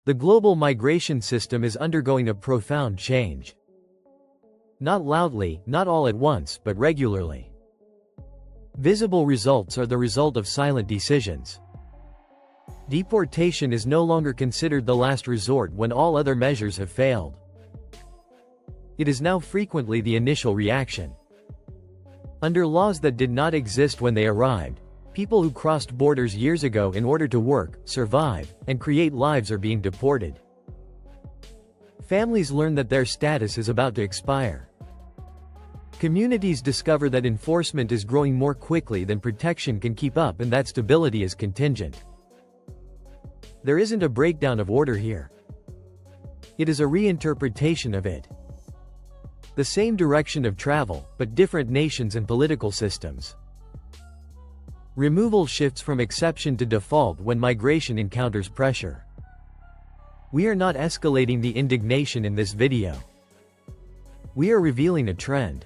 The global migration system is undergoing a profound change. Not loudly, not all at once, but regularly. Visible results are the result of silent decisions. Deportation is no longer considered the last resort when all other measures have failed. It is now frequently the initial reaction. Under laws that did not exist when they arrived, people who crossed borders years ago in order to work, survive, and create lives are being deported. Families learn that their status is about to expire. Communities discover that enforcement is growing more quickly than protection can keep up and that stability is contingent. There isn't a breakdown of order here. It is a reinterpretation of it. The same direction of travel, but different nations and political systems. Removal shifts from exception to default when migration encounters pressure. We are not escalating the indignation in this video. We are revealing a trend.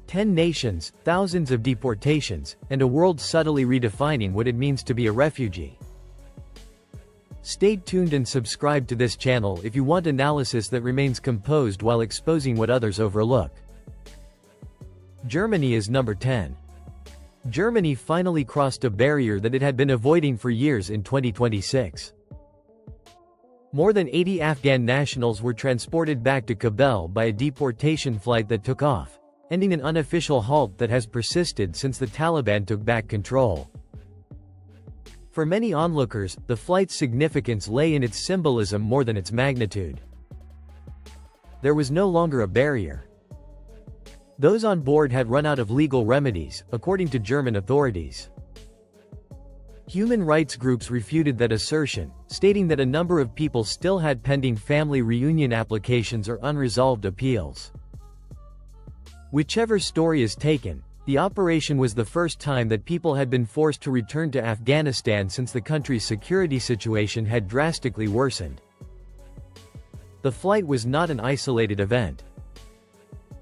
10 nations, thousands of deportations, and a world subtly redefining what it means to be a refugee. Stay tuned and subscribe to this channel if you want analysis that remains composed while exposing what others overlook. Germany is number 10. Germany finally crossed a barrier that it had been avoiding for years in 2026. More than 80 Afghan nationals were transported back to Kabul by a deportation flight that took off, ending an unofficial halt that has persisted since the Taliban took back control. For many onlookers, the flight's significance lay in its symbolism more than its magnitude. There was no longer a barrier. Those on board had run out of legal remedies, according to German authorities. Human rights groups refuted that assertion, stating that a number of people still had pending family reunion applications or unresolved appeals. Whichever story is taken, the operation was the first time that people had been forced to return to Afghanistan since the country's security situation had drastically worsened. The flight was not an isolated event.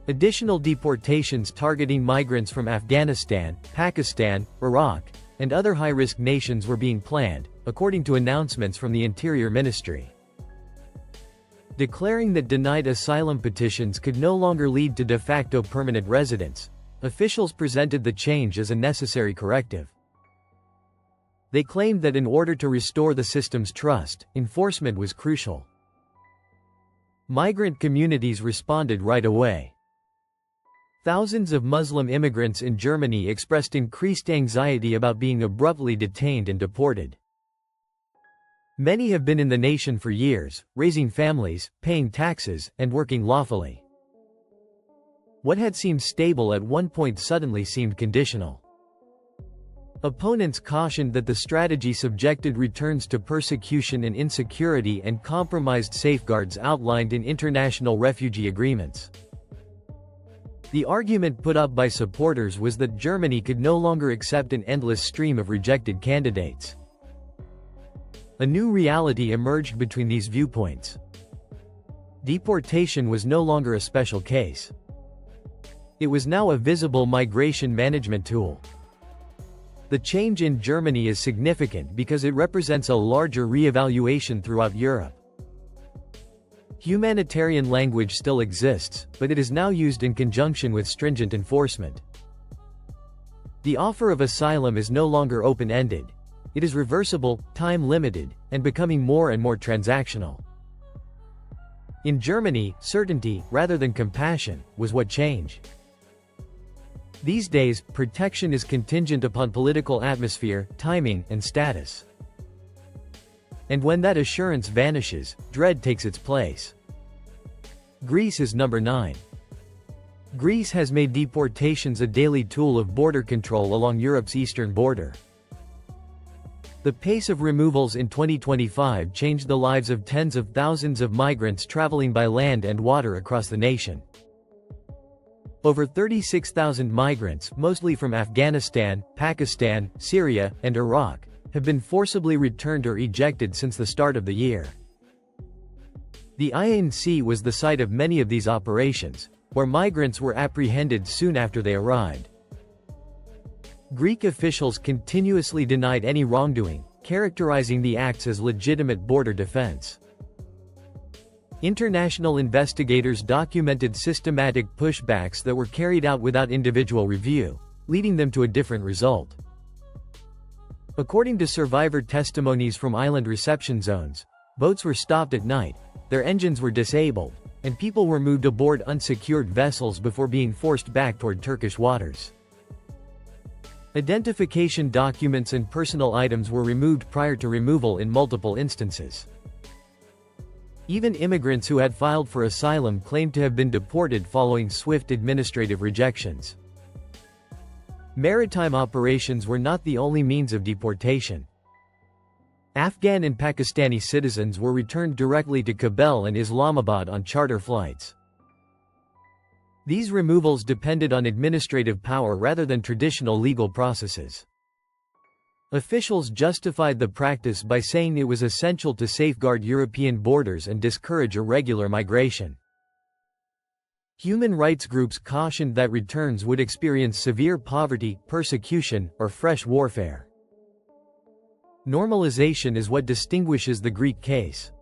Additional deportations targeting migrants from Afghanistan, Pakistan, Iraq, and other high-risk nations were being planned, according to announcements from the Interior Ministry. Declaring that denied asylum petitions could no longer lead to de facto permanent residence, officials presented the change as a necessary corrective. They claimed that in order to restore the system's trust, enforcement was crucial. Migrant communities responded right away. Thousands of Muslim immigrants in Germany expressed increased anxiety about being abruptly detained and deported. Many have been in the nation for years, raising families, paying taxes, and working lawfully. What had seemed stable at one point suddenly seemed conditional. Opponents cautioned that the strategy subjected returns to persecution and insecurity and compromised safeguards outlined in international refugee agreements. The argument put up by supporters was that Germany could no longer accept an endless stream of rejected candidates. A new reality emerged between these viewpoints. Deportation was no longer a special case. It was now a visible migration management tool. The change in Germany is significant because it represents a larger re-evaluation throughout Europe. Humanitarian language still exists, but it is now used in conjunction with stringent enforcement. The offer of asylum is no longer open-ended. It is reversible, time-limited, and becoming more and more transactional. In Germany, certainty, rather than compassion, was what changed. These days, protection is contingent upon political atmosphere, timing, and status. And when that assurance vanishes, dread takes its place. Greece is number 9. Greece has made deportations a daily tool of border control along Europe's eastern border. The pace of removals in 2025 changed the lives of tens of thousands of migrants traveling by land and water across the nation. Over 36,000 migrants, mostly from Afghanistan, Pakistan, Syria, and Iraq, have been forcibly returned or ejected since the start of the year. The Aegean Sea was the site of many of these operations, where migrants were apprehended soon after they arrived. Greek officials continuously denied any wrongdoing, characterizing the acts as legitimate border defense. International investigators documented systematic pushbacks that were carried out without individual review, leading them to a different result. According to survivor testimonies from island reception zones, boats were stopped at night, their engines were disabled, and people were moved aboard unsecured vessels before being forced back toward Turkish waters. Identification documents and personal items were removed prior to removal in multiple instances. Even immigrants who had filed for asylum claimed to have been deported following swift administrative rejections. Maritime operations were not the only means of deportation. Afghan and Pakistani citizens were returned directly to Kabul and Islamabad on charter flights. These removals depended on administrative power rather than traditional legal processes. Officials justified the practice by saying it was essential to safeguard European borders and discourage irregular migration. Human rights groups cautioned that returns would experience severe poverty, persecution, or fresh warfare. Normalization is what distinguishes the Greek case.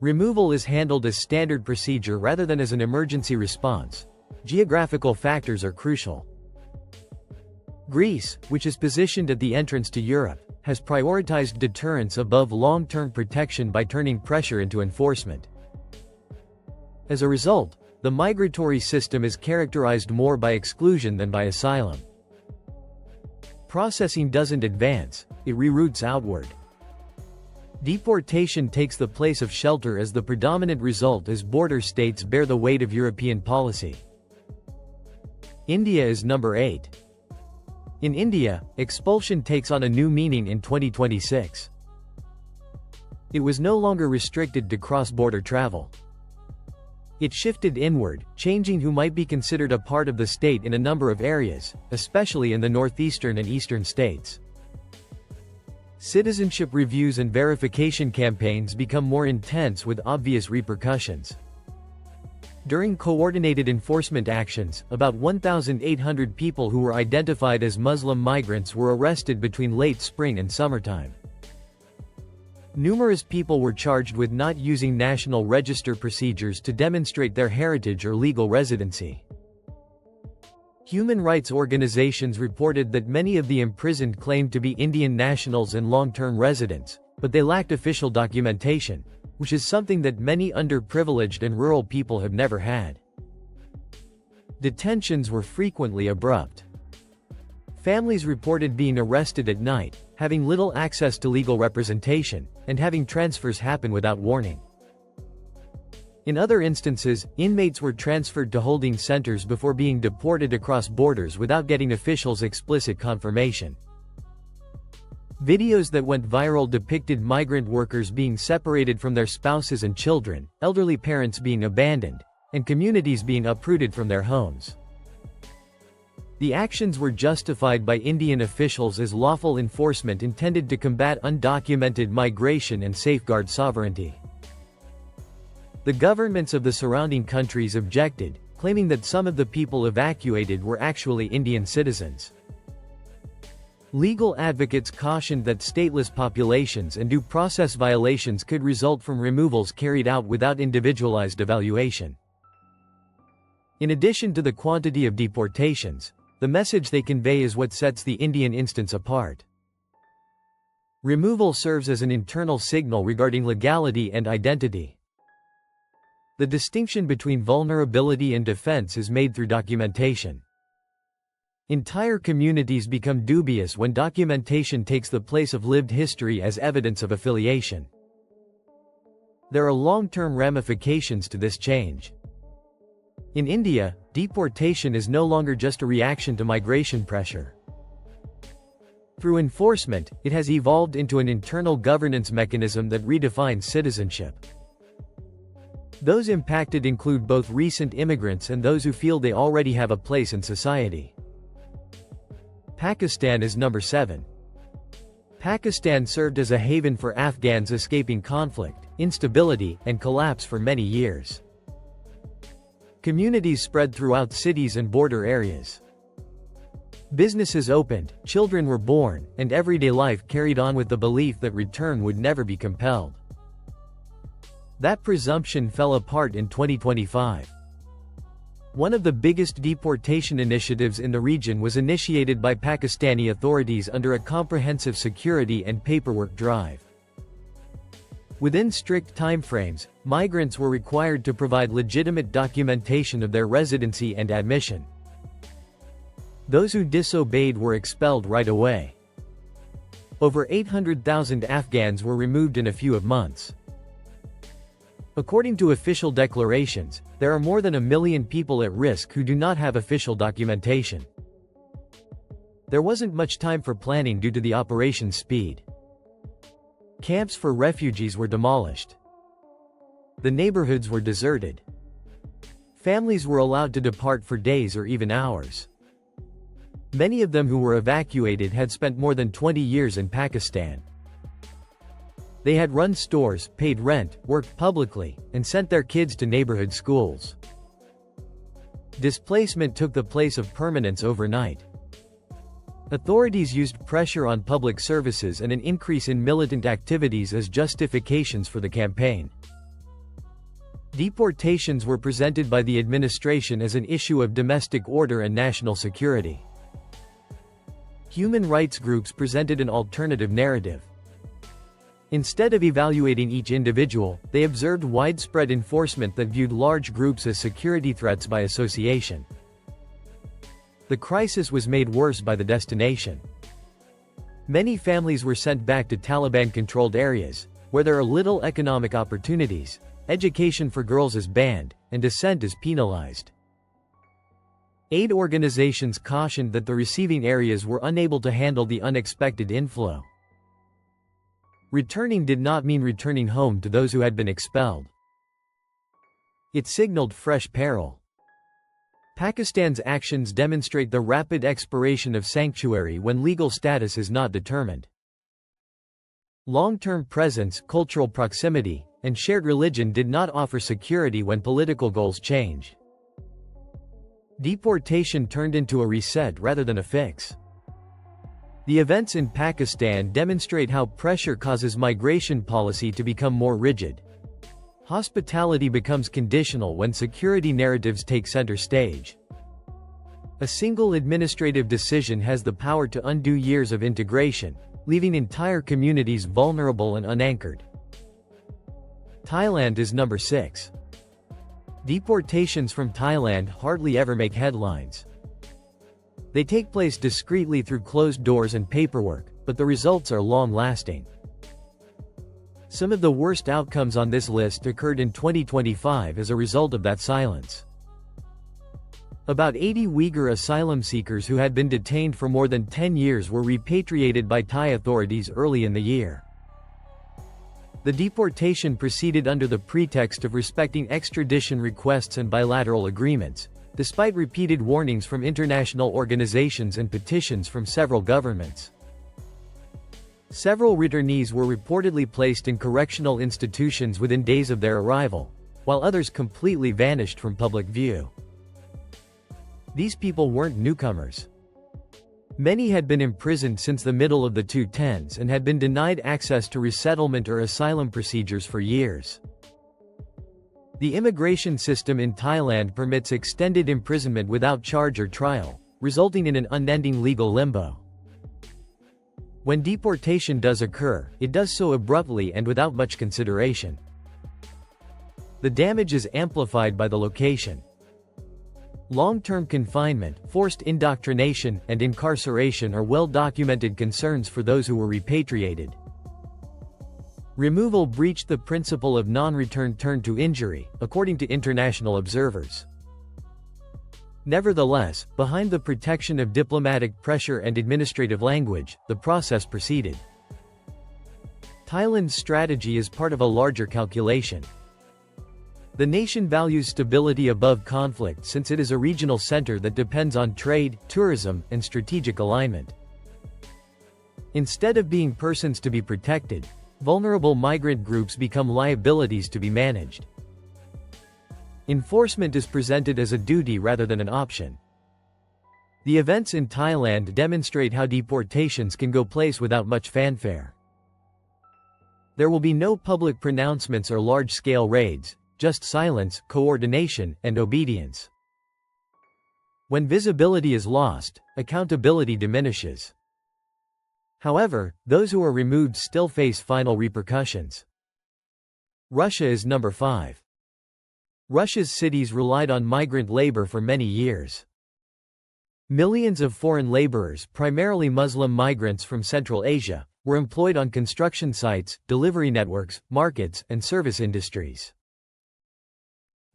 Removal is handled as standard procedure rather than as an emergency response. Geographical factors are crucial. Greece, which is positioned at the entrance to Europe, has prioritized deterrence above long-term protection by turning pressure into enforcement. As a result, the migratory system is characterized more by exclusion than by asylum. Processing doesn't advance, it reroutes outward. Deportation takes the place of shelter as the predominant result as border states bear the weight of European policy. India is number 8. In India, expulsion takes on a new meaning in 2026. It was no longer restricted to cross-border travel. It shifted inward, changing who might be considered a part of the state in a number of areas, especially in the northeastern and eastern states. Citizenship reviews and verification campaigns become more intense with obvious repercussions. During coordinated enforcement actions, about 1,800 people who were identified as Muslim migrants were arrested between late spring and summertime. Numerous people were charged with not using national register procedures to demonstrate their heritage or legal residency. Human rights organizations reported that many of the imprisoned claimed to be Indian nationals and long-term residents, but they lacked official documentation, which is something that many underprivileged and rural people have never had. Detentions were frequently abrupt. Families reported being arrested at night, having little access to legal representation, and having transfers happen without warning. In other instances, inmates were transferred to holding centers before being deported across borders without getting officials' explicit confirmation. Videos that went viral depicted migrant workers being separated from their spouses and children, elderly parents being abandoned, and communities being uprooted from their homes. The actions were justified by Indian officials as lawful enforcement intended to combat undocumented migration and safeguard sovereignty. The governments of the surrounding countries objected, claiming that some of the people evacuated were actually Indian citizens. Legal advocates cautioned that stateless populations and due process violations could result from removals carried out without individualized evaluation. In addition to the quantity of deportations, the message they convey is what sets the Indian instance apart. Removal serves as an internal signal regarding legality and identity. The distinction between vulnerability and defense is made through documentation. Entire communities become dubious when documentation takes the place of lived history as evidence of affiliation. There are long-term ramifications to this change. In India, deportation is no longer just a reaction to migration pressure. Through enforcement, it has evolved into an internal governance mechanism that redefines citizenship. Those impacted include both recent immigrants and those who feel they already have a place in society. Pakistan is number 7. Pakistan served as a haven for Afghans escaping conflict, instability, and collapse for many years. Communities spread throughout cities and border areas. Businesses opened, children were born, and everyday life carried on with the belief that return would never be compelled. That presumption fell apart in 2025. One of the biggest deportation initiatives in the region was initiated by Pakistani authorities under a comprehensive security and paperwork drive. Within strict timeframes, migrants were required to provide legitimate documentation of their residency and admission. Those who disobeyed were expelled right away. Over 800,000 Afghans were removed in a few months. According to official declarations, there are more than 1 million people at risk who do not have official documentation. There wasn't much time for planning due to the operation's speed. Camps for refugees were demolished. The neighborhoods were deserted. Families were allowed to depart for days or even hours. Many of them who were evacuated had spent more than 20 years in Pakistan. They had run stores, paid rent, worked publicly, and sent their kids to neighborhood schools. Displacement took the place of permanence overnight. Authorities used pressure on public services and an increase in militant activities as justifications for the campaign. Deportations were presented by the administration as an issue of domestic order and national security. Human rights groups presented an alternative narrative. Instead of evaluating each individual, they observed widespread enforcement that viewed large groups as security threats by association. The crisis was made worse by the destination. Many families were sent back to Taliban-controlled areas, where there are little economic opportunities, education for girls is banned, and dissent is penalized. Aid organizations cautioned that the receiving areas were unable to handle the unexpected inflow. Returning did not mean returning home to those who had been expelled. It signaled fresh peril. Pakistan's actions demonstrate the rapid expiration of sanctuary when legal status is not determined. Long-term presence, cultural proximity, and shared religion did not offer security when political goals changed. Deportation turned into a reset rather than a fix. The events in Pakistan demonstrate how pressure causes migration policy to become more rigid. Hospitality becomes conditional when security narratives take center stage. A single administrative decision has the power to undo years of integration, leaving entire communities vulnerable and unanchored. Thailand is number 6. Deportations from Thailand hardly ever make headlines. They take place discreetly through closed doors and paperwork, but the results are long-lasting. Some of the worst outcomes on this list occurred in 2025 as a result of that silence. About 80 Uyghur asylum seekers who had been detained for more than 10 years were repatriated by Thai authorities early in the year. The deportation proceeded under the pretext of respecting extradition requests and bilateral agreements, despite repeated warnings from international organizations and petitions from several governments. Several returnees were reportedly placed in correctional institutions within days of their arrival, while others completely vanished from public view. These people weren't newcomers. Many had been imprisoned since the middle of the 2010s and had been denied access to resettlement or asylum procedures for years. The immigration system in Thailand permits extended imprisonment without charge or trial, resulting in an unending legal limbo. When deportation does occur, it does so abruptly and without much consideration. The damage is amplified by the location. Long-term confinement, forced indoctrination, and incarceration are well-documented concerns for those who were repatriated. Removal breached the principle of non-return turned to injury, according to international observers. Nevertheless, behind the protection of diplomatic pressure and administrative language, the process proceeded. Thailand's strategy is part of a larger calculation. The nation values stability above conflict since it is a regional center that depends on trade, tourism, and strategic alignment. Instead of being persons to be protected, vulnerable migrant groups become liabilities to be managed. Enforcement is presented as a duty rather than an option. The events in Thailand demonstrate how deportations can go place without much fanfare. There will be no public pronouncements or large-scale raids, just silence, coordination, and obedience. When visibility is lost, accountability diminishes. However, those who are removed still face final repercussions. Russia is number 5. Russia's cities relied on migrant labor for many years. Millions of foreign laborers, primarily Muslim migrants from Central Asia, were employed on construction sites, delivery networks, markets, and service industries.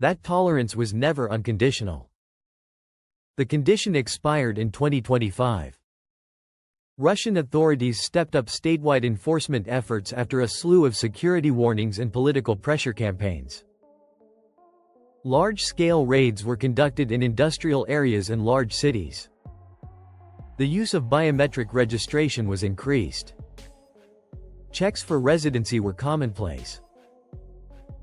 That tolerance was never unconditional. The condition expired in 2025. Russian authorities stepped up statewide enforcement efforts after a slew of security warnings and political pressure campaigns. Large-scale raids were conducted in industrial areas and large cities. The use of biometric registration was increased. Checks for residency were commonplace.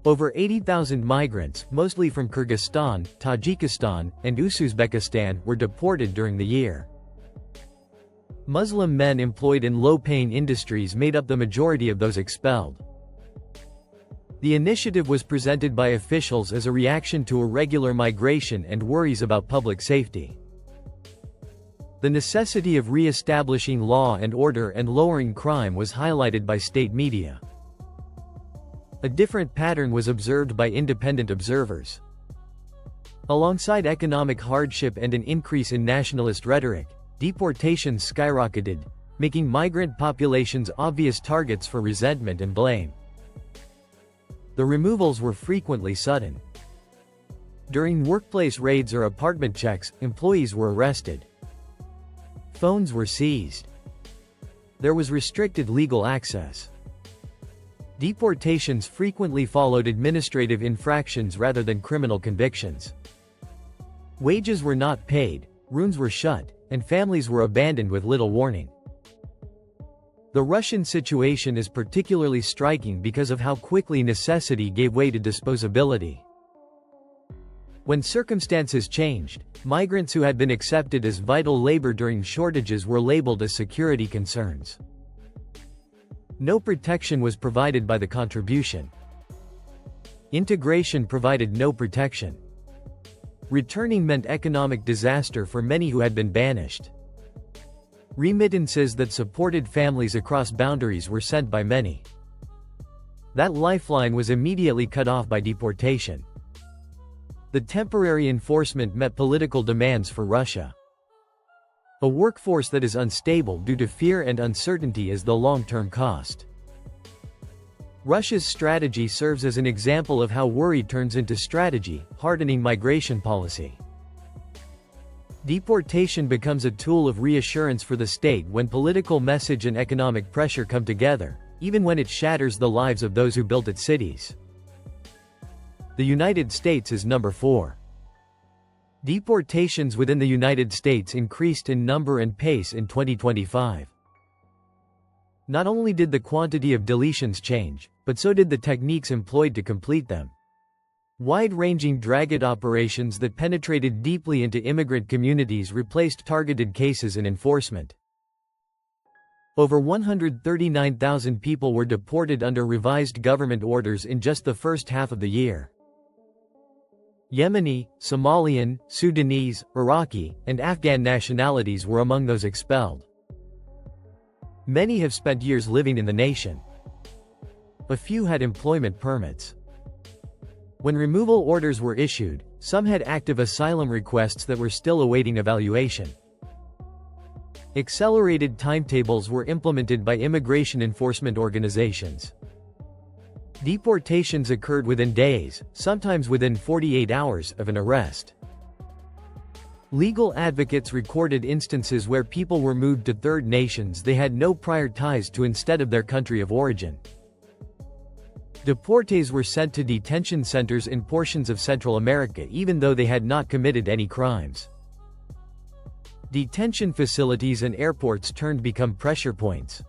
Over 80,000 migrants, mostly from Kyrgyzstan, Tajikistan, and Uzbekistan, were deported during the year. Muslim men employed in low-paying industries made up the majority of those expelled. The initiative was presented by officials as a reaction to irregular migration and worries about public safety. The necessity of re-establishing law and order and lowering crime was highlighted by state media. A different pattern was observed by independent observers. Alongside economic hardship and an increase in nationalist rhetoric, deportations skyrocketed, making migrant populations obvious targets for resentment and blame. The removals were frequently sudden. During workplace raids or apartment checks, employees were arrested. Phones were seized. There was restricted legal access. Deportations frequently followed administrative infractions rather than criminal convictions. Wages were not paid, rooms were shut, and families were abandoned with little warning. The Russian situation is particularly striking because of how quickly necessity gave way to disposability. When circumstances changed, migrants who had been accepted as vital labor during shortages were labeled as security concerns. No protection was provided by the contribution. Integration provided no protection. Returning meant economic disaster for many who had been banished. Remittances that supported families across boundaries were sent by many. That lifeline was immediately cut off by deportation. The temporary enforcement met political demands for Russia. A workforce that is unstable due to fear and uncertainty is the long-term cost. Russia's strategy serves as an example of how worry turns into strategy, hardening migration policy. Deportation becomes a tool of reassurance for the state when political message and economic pressure come together, even when it shatters the lives of those who built its cities. The United States is number 4. Deportations within the United States increased in number and pace in 2025. Not only did the quantity of deletions change, but so did the techniques employed to complete them. Wide-ranging drag-it operations that penetrated deeply into immigrant communities replaced targeted cases and enforcement. Over 139,000 people were deported under revised government orders in just the first half of the year. Yemeni, Somalian, Sudanese, Iraqi, and Afghan nationalities were among those expelled. Many have spent years living in the nation. A few had employment permits. When removal orders were issued, some had active asylum requests that were still awaiting evaluation. Accelerated timetables were implemented by immigration enforcement organizations. Deportations occurred within days, sometimes within 48 hours, of an arrest. Legal advocates recorded instances where people were moved to third nations they had no prior ties to instead of their country of origin. Deportees were sent to detention centers in portions of Central America even though they had not committed any crimes. Detention facilities and airports turned become pressure points.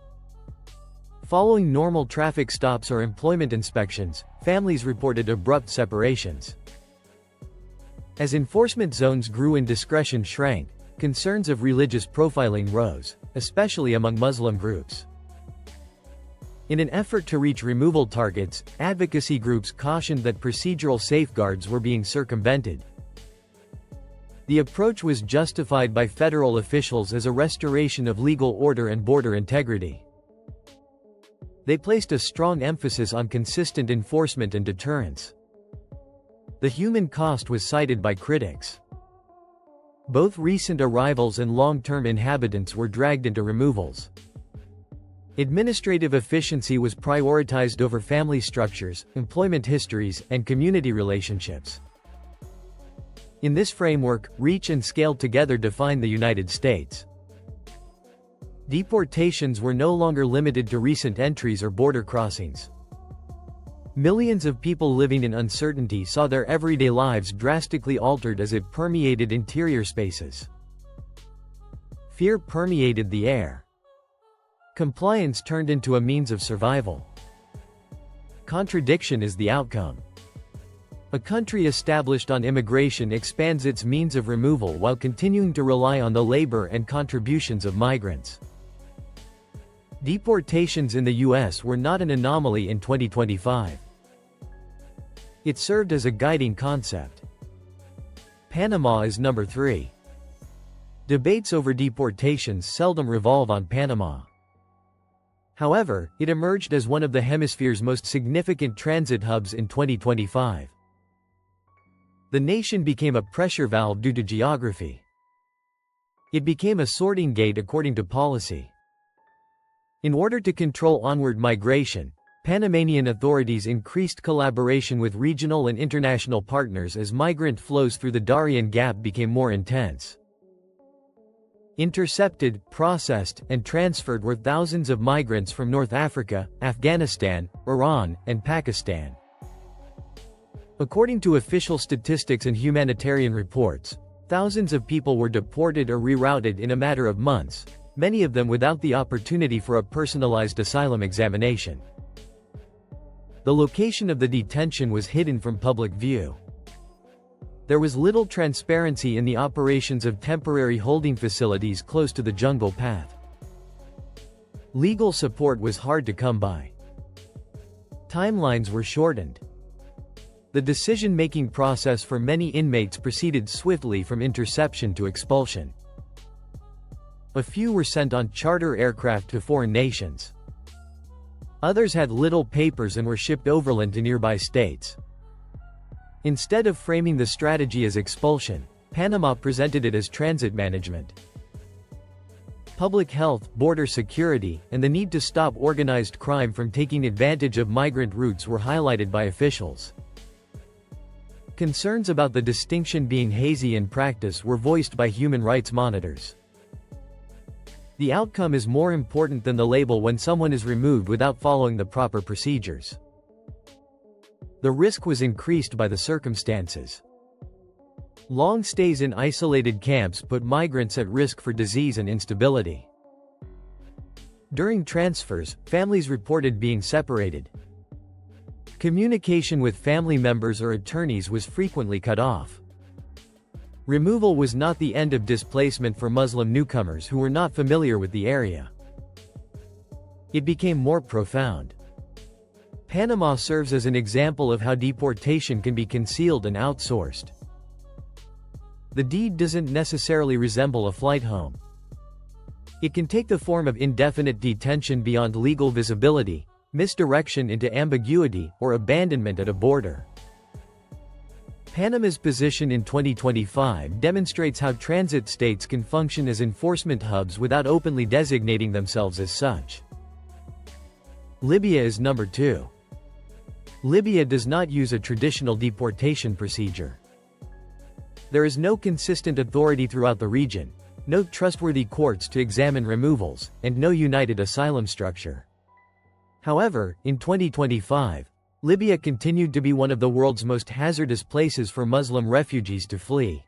Following normal traffic stops or employment inspections, families reported abrupt separations. As enforcement zones grew and discretion shrank, concerns of religious profiling rose, especially among Muslim groups. In an effort to reach removal targets, advocacy groups cautioned that procedural safeguards were being circumvented. The approach was justified by federal officials as a restoration of legal order and border integrity. They placed a strong emphasis on consistent enforcement and deterrence. The human cost was cited by critics. Both recent arrivals and long-term inhabitants were dragged into removals. Administrative efficiency was prioritized over family structures, employment histories, and community relationships. In this framework, reach and scale together define the United States. Deportations were no longer limited to recent entries or border crossings. Millions of people living in uncertainty saw their everyday lives drastically altered as it permeated interior spaces. Fear permeated the air. Compliance turned into a means of survival. Contradiction is the outcome. A country established on immigration expands its means of removal while continuing to rely on the labor and contributions of migrants. Deportations in the U.S. were not an anomaly in 2025. It served as a guiding concept. Panama is number 3. Debates over deportations seldom revolve on Panama. However, it emerged as one of the hemisphere's most significant transit hubs in 2025. The nation became a pressure valve due to geography. It became a sorting gate according to policy. In order to control onward migration, Panamanian authorities increased collaboration with regional and international partners as migrant flows through the Darien Gap became more intense. Intercepted, processed, and transferred were thousands of migrants from North Africa, Afghanistan, Iran, and Pakistan. According to official statistics and humanitarian reports, thousands of people were deported or rerouted in a matter of months, many of them without the opportunity for a personalized asylum examination. The location of the detention was hidden from public view. There was little transparency in the operations of temporary holding facilities close to the jungle path. Legal support was hard to come by. Timelines were shortened. The decision-making process for many inmates proceeded swiftly from interception to expulsion. A few were sent on charter aircraft to foreign nations. Others had little papers and were shipped overland to nearby states. Instead of framing the strategy as expulsion, Panama presented it as transit management. Public health, border security, and the need to stop organized crime from taking advantage of migrant routes were highlighted by officials. Concerns about the distinction being hazy in practice were voiced by human rights monitors. The outcome is more important than the label when someone is removed without following the proper procedures. The risk was increased by the circumstances. Long stays in isolated camps put migrants at risk for disease and instability. During transfers, families reported being separated. Communication with family members or attorneys was frequently cut off. Removal was not the end of displacement for Muslim newcomers who were not familiar with the area. It became more profound. Panama serves as an example of how deportation can be concealed and outsourced. The deed doesn't necessarily resemble a flight home. It can take the form of indefinite detention beyond legal visibility, misdirection into ambiguity, or abandonment at a border. Panama's position in 2025 demonstrates how transit states can function as enforcement hubs without openly designating themselves as such. Libya is number 2. Libya does not use a traditional deportation procedure. There is no consistent authority throughout the region, no trustworthy courts to examine removals, and no united asylum structure. However, in 2025, Libya continued to be one of the world's most hazardous places for Muslim refugees to flee.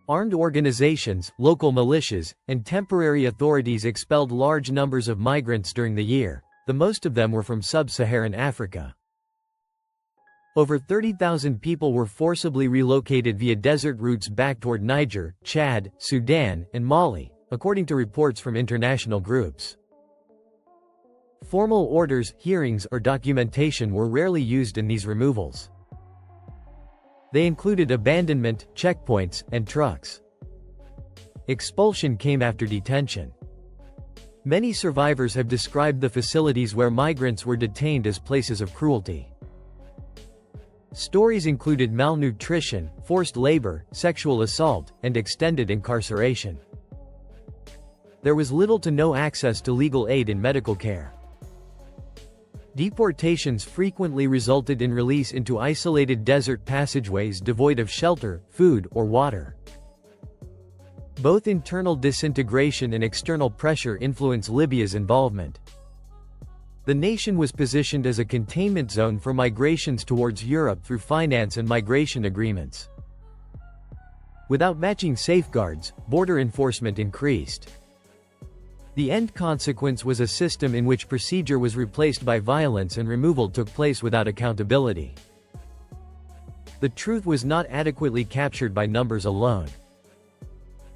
Armed organizations, local militias, and temporary authorities expelled large numbers of migrants during the year, the most of them were from sub-Saharan Africa. Over 30,000 people were forcibly relocated via desert routes back toward Niger, Chad, Sudan, and Mali, according to reports from international groups. Formal orders, hearings, or documentation were rarely used in these removals. They included abandonment, checkpoints, and trucks. Expulsion came after detention. Many survivors have described the facilities where migrants were detained as places of cruelty. Stories included malnutrition, forced labor, sexual assault, and extended incarceration. There was little to no access to legal aid and medical care. Deportations frequently resulted in release into isolated desert passageways devoid of shelter, food, or water. Both internal disintegration and external pressure influenced Libya's involvement. The nation was positioned as a containment zone for migrations towards Europe through finance and migration agreements. Without matching safeguards, border enforcement increased. The end consequence was a system in which procedure was replaced by violence and removal took place without accountability. The truth was not adequately captured by numbers alone.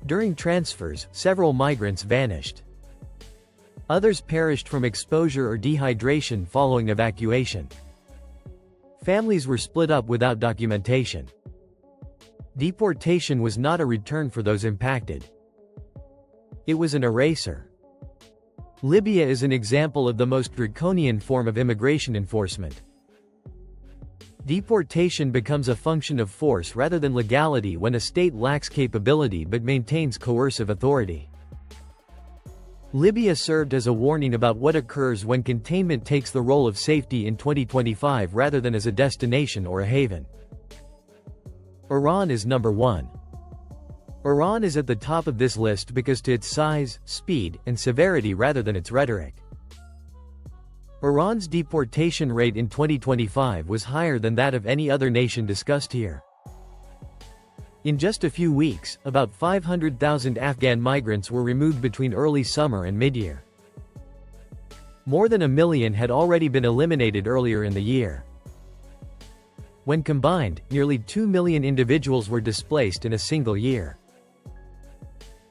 During transfers, several migrants vanished. Others perished from exposure or dehydration following evacuation. Families were split up without documentation. Deportation was not a return for those impacted. It was an eraser. Libya is an example of the most draconian form of immigration enforcement. Deportation becomes a function of force rather than legality when a state lacks capability but maintains coercive authority. Libya served as a warning about what occurs when containment takes the role of safety in 2025 rather than as a destination or a haven. Iran is number 1. Iran is at the top of this list because to its size, speed, and severity rather than its rhetoric. Iran's deportation rate in 2025 was higher than that of any other nation discussed here. In just a few weeks, about 500,000 Afghan migrants were removed between early summer and mid-year. More than 1 million had already been eliminated earlier in the year. When combined, nearly 2 million individuals were displaced in a single year.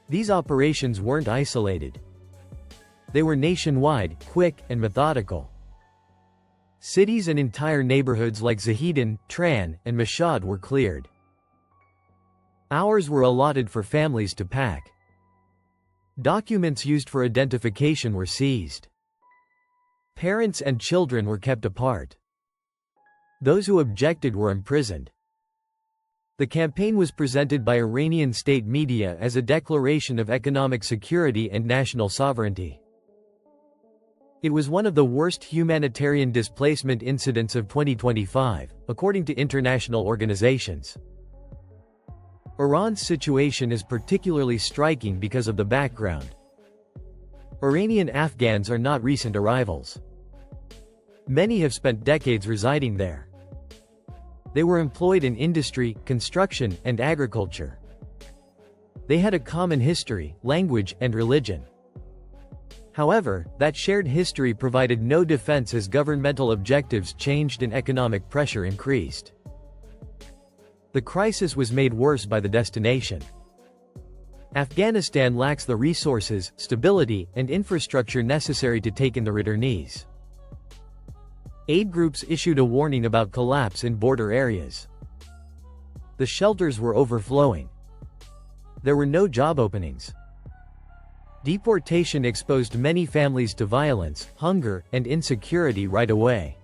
These operations weren't isolated. They were nationwide, quick, and methodical. Cities and entire neighborhoods like Zahedan, Tran, and Mashhad were cleared. Hours were allotted for families to pack. Documents used for identification were seized. Parents and children were kept apart. Those who objected were imprisoned. The campaign was presented by Iranian state media as a declaration of economic security and national sovereignty. It was one of the worst humanitarian displacement incidents of 2025, according to international organizations. Iran's situation is particularly striking because of the background. Iranian Afghans are not recent arrivals. Many have spent decades residing there. They were employed in industry, construction, and agriculture. They had a common history, language, and religion. However, that shared history provided no defense as governmental objectives changed and economic pressure increased. The crisis was made worse by the destination. Afghanistan lacks the resources, stability, and infrastructure necessary to take in the returnees. Aid groups issued a warning about collapse in border areas. The shelters were overflowing. There were no job openings. Deportation exposed many families to violence, hunger, and insecurity right away.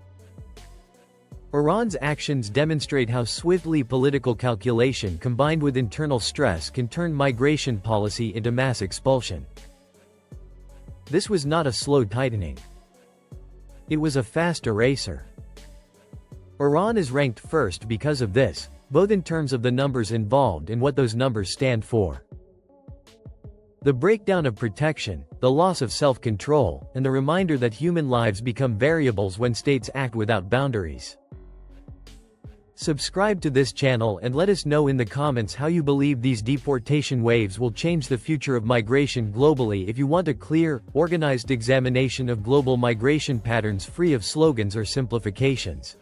Iran's actions demonstrate how swiftly political calculation combined with internal stress can turn migration policy into mass expulsion. This was not a slow tightening. It was a fast eraser. Iran is ranked first because of this, both in terms of the numbers involved and what those numbers stand for. The breakdown of protection, the loss of self-control, and the reminder that human lives become variables when states act without boundaries. Subscribe to this channel and let us know in the comments how you believe these deportation waves will change the future of migration globally. If you want a clear, organized examination of global migration patterns free of slogans or simplifications.